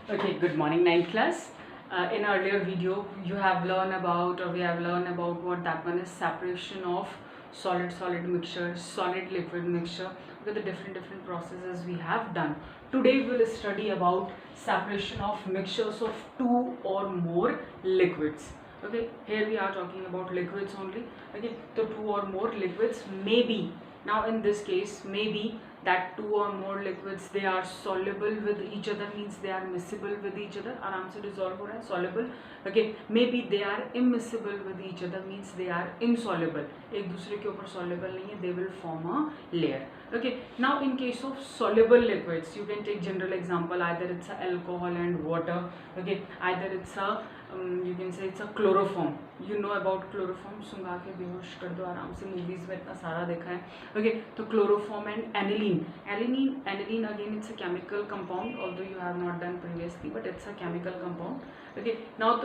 Okay, good morning, ninth class. In earlier video, you have learned about, or we have learned about what that one is separation of solid mixture, solid liquid mixture, with the different processes we have done. Today we will study about separation of mixtures of two or more liquids. Okay, here we are talking about liquids only. Okay, so two or more liquids, maybe now in this case maybe that two or more liquids they are soluble with each other, means they are miscible with each other, आराम से dissolve हो रहा है soluble. Okay, maybe they are immiscible with each other, means they are insoluble, एक दूसरे के ऊपर soluble नहीं है, they will form a layer. Okay, now in case of soluble liquids you can take general example, either it's a alcohol and water. Okay, either it's a you can say it's a chloroform. You know about chloroform, सुंघा के बेहोश कर दो आराम से, movies में इतना सारा देखा है. Okay, तो chloroform and aniline again it's a chemical compound, although you have not done previously, but it's a chemical compound. Okay, now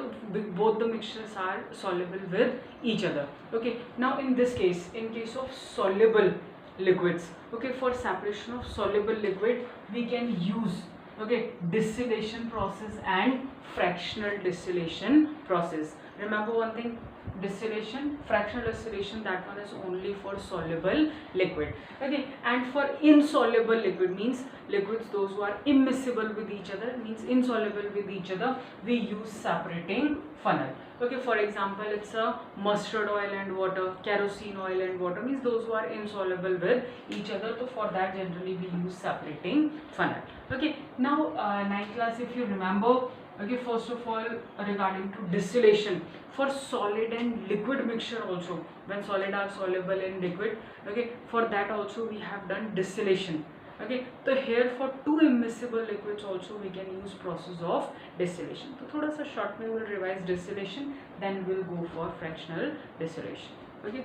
both the mixtures are soluble with each other. Okay, now in this case, in case of soluble liquids, okay, for separation of soluble liquid we can use, okay, distillation process and fractional distillation process. Remember one thing, distillation, fractional distillation, that one is only for soluble liquid. Okay, and for insoluble liquid, means liquids those who are immiscible with each other, means insoluble with each other, we use separating funnel. Okay, for example, it's a mustard oil and water, kerosene oil and water, means those who are insoluble with each other, so for that generally we use separating funnel. Okay, now ninth class, if you remember, okay, first of all, regarding to distillation, for solid and liquid mixture also, when solid are soluble in liquid, okay, for that also we have done distillation. Okay, so here for two immiscible liquids also we can use process of distillation. So thoda sa short mein we will revise distillation, then we will go for fractional distillation. Okay,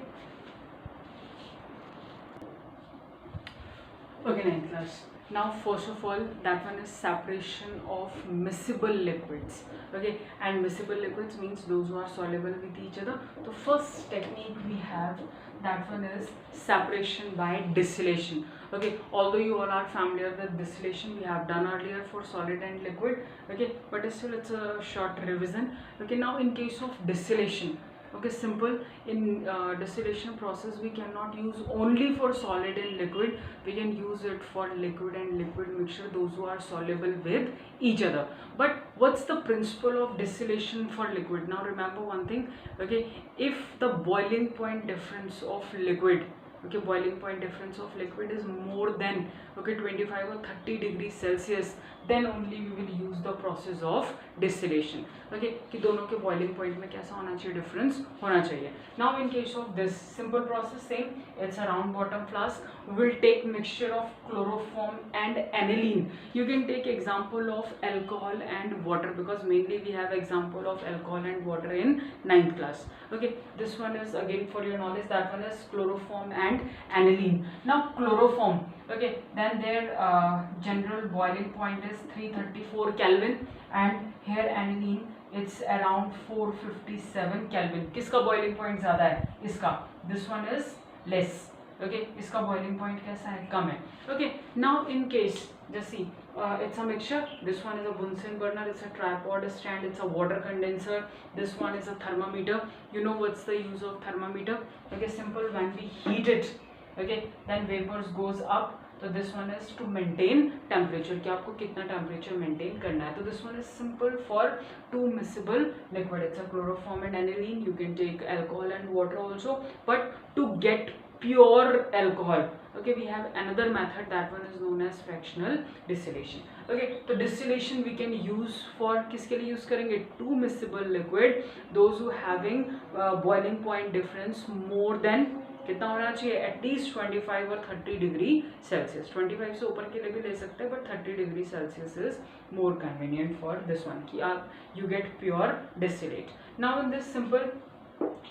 okay, ninth class. Now first of all, that one is separation of miscible liquids. Okay, and miscible liquids means those who are soluble with each other. The first technique we have, that one is separation by distillation. Okay, although you all are familiar with distillation, we have done earlier for solid and liquid. Okay, but still it's a short revision. Okay, now in case of distillation, okay, simple, in distillation process we cannot use only for solid and liquid, we can use it for liquid and liquid mixture, those who are soluble with each other. But what's the principle of distillation for liquid? Now remember one thing, okay, if the boiling point difference of liquid, okay, boiling point difference of liquid is more than, okay, 25 or 30 degrees Celsius, then only we will use the process of distillation. Okay, कि दोनों के boiling point में कैसा होना चाहिए, difference होना चाहिए. Now in case of this simple process, same, it's a round bottom flask, we will take mixture of chloroform and aniline. You can take example of alcohol and water, because mainly we have example of alcohol and water in ninth class. Okay, this one is again for your knowledge, that one is chloroform and aniline. Now chloroform, okay, then their general boiling point is 334 Kelvin, and here aniline it's around 457 Kelvin. किसका boiling point ज़्यादा है? इसका. This one is less. Okay, इसका boiling point कैसा है? कम है. Okay, now in case, just see, it's a mixture. This one is a Bunsen burner, it's a tripod stand, it's a water condenser. This one is a thermometer. You know what's the use of thermometer? Okay, simple, when we heat it, okay, then vapors goes up. So this one is to maintain temperature, कि आपको कितना temperature maintain करना है. तो this one is simple for two miscible liquid. It's a chloroform and aniline. You can take alcohol and water also. But to get pure alcohol, okay, we have another method, that one is known as fractional distillation. Okay, तो distillation we can use for, किसके लिए use करेंगे? Two miscible liquid, those who having boiling point difference more than, कितना होना चाहिए, at least 25 और 30 degree Celsius. 25 से ऊपर के लिए भी ले सकते हैं, but 30 degree Celsius is more convenient for this one, कि आप you get pure distillate. Now in this simple,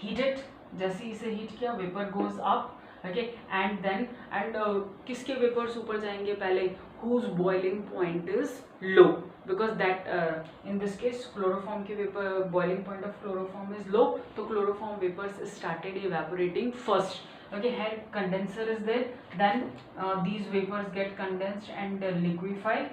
heat it, जैसे इसे हीट किया, vapour goes up, okay, and then किसके वेपर्स ऊपर जाएंगे पहले, whose boiling point is low, because that in this case chloroform के vapor boiling point of chloroform is low, so chloroform vapors started evaporating first. Okay, here condenser is there, then these vapors get condensed and liquefy,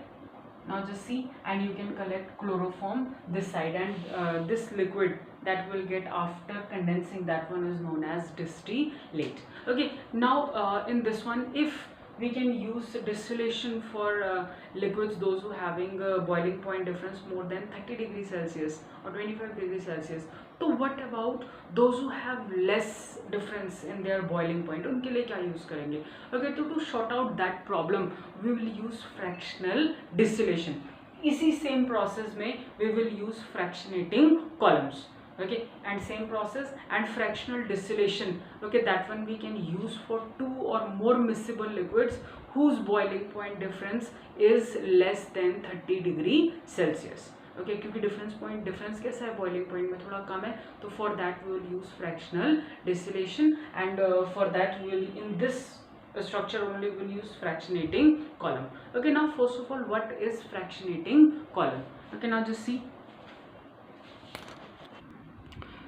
Now just see, and you can collect chloroform this side, and this liquid that will get after condensing, that one is known as distillate. Okay, now in this one, if we can use distillation for liquids those who having a boiling point difference more than 30 degrees Celsius or 25 degrees Celsius. तो what about those who have less difference in their boiling point, उनके लिए क्या use करेंगे? Okay, तो to sort out that problem we will use fractional distillation. इसी same process में we will use fractionating columns. Okay, and same process and fractional distillation. Okay, that one we can use for 2 or more miscible liquids whose boiling point difference is less than 30 degree Celsius. Okay, क्योंकि difference कैसा है, boiling point में थोड़ा कम है, तो for that we will use fractional distillation, and for that we will, in this structure only, we will use fractionating column. Okay, now first of all, what is fractionating column? Okay, now just see.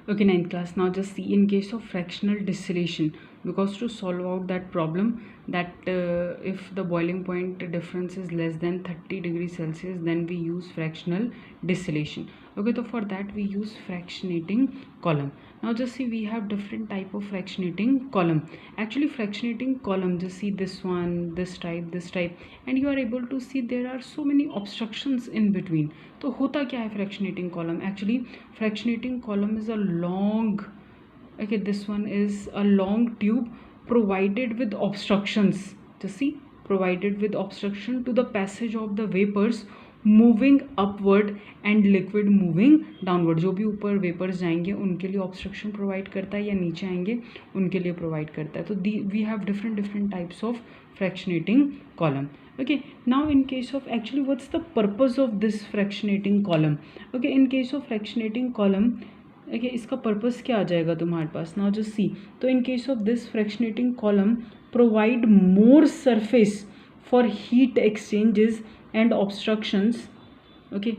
Okay, 9th class, now just see, in case of fractional distillation, because to solve out that problem, that if the boiling point difference is less than 30 degrees Celsius, then we use fractional distillation. Okay, so for that we use fractionating column. Now just see, we have different type of fractionating column. Actually fractionating column, just see this one, this type, and you are able to see there are so many obstructions in between. तो होता क्या है fractionating column? Actually fractionating column is a long, okay, this one is a long tube provided with obstructions. Just see, provided with obstruction to the passage of the vapors moving upward and liquid moving downward. जो भी ऊपर vapours जाएंगे उनके लिए obstruction provide करता है, या नीचे आएंगे उनके लिए प्रोवाइड करता है. तो we have different types of fractionating column. Okay, now in case of, actually what's the purpose of this fractionating column? Okay, in case of fractionating column, okay, इसका पर्पस क्या आ जाएगा तुम्हारे पास? Now just see, तो in case of this fractionating column provide more surface for heat exchanges and obstructions. Okay,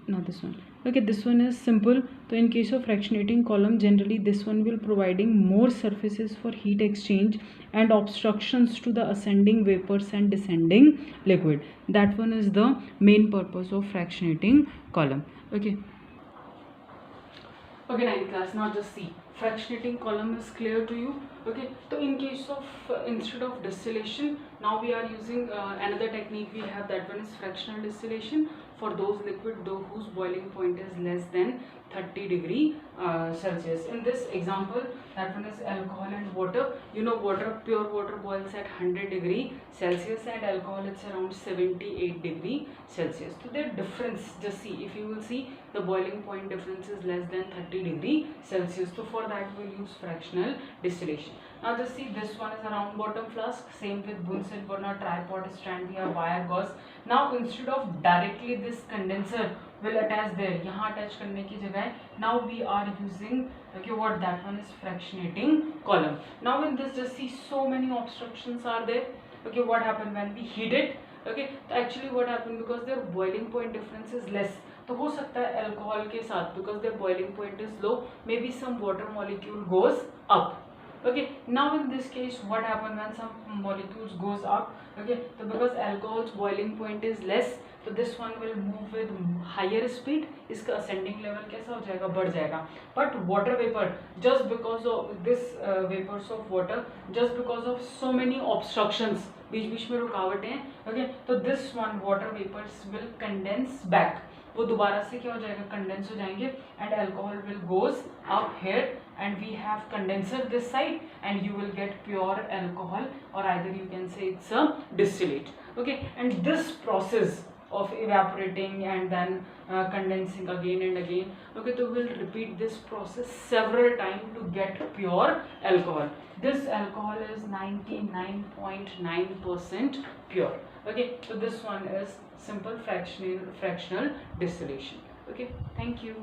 now this one. Okay, this one is simple. So in case of fractionating column, generally this one will providing more surfaces for heat exchange and obstructions to the ascending vapors and descending liquid. That one is the main purpose of fractionating column. Okay, 9th class, now just see, fractionating column is clear to you. Okay, so in case of instead of distillation, now we are using another technique we have, that one is fractional distillation for those liquid though whose boiling point is less than 30 degree Celsius. In this example, that one is alcohol and water. You know, water, pure water boils at 100 degree Celsius, and alcohol it's around 78 degree Celsius. So their difference, just see, if you will see, the boiling point difference is less than 30 degree Celsius. So for that we will use fractional distillation. Now just see, this one is a round bottom flask, same with Bunsen burner, tripod stand, we have wire gauze. Now instead of directly this condenser will attach there, यहाँ attach करने की जगह, now we are using, okay, what, that one is fractionating column. Now in this, just see, so many obstructions are there. Okay, what happened when we heat it? Okay, so actually what happened, because their boiling point difference is less, तो हो सकता है alcohol के साथ, because their boiling point is low, maybe some water molecule goes up. Okay, now in this case what happens when some molecules goes up? Okay, so because alcohol's boiling point is less, so this one will move with higher speed, इसका ascending level कैसा हो जाएगा, बढ़ जाएगा. But water vapor, just because of this vapors of water, just because of so many obstructions, बीच बीच में रुकावटें, okay, तो this one water vapors will condense back. वो दोबारा से क्या हो जाएगा, कंडेंस हो जाएंगे, and alcohol will goes up here, and we have condenser this side, and you will get pure alcohol, और either you can say it's a distillate. Okay, and this process of evaporating and then condensing again and again, okay, so we'll repeat this process several times to get pure alcohol. This alcohol is 99.9% pure. Okay, so this one is simple fractional distillation. Okay, thank you.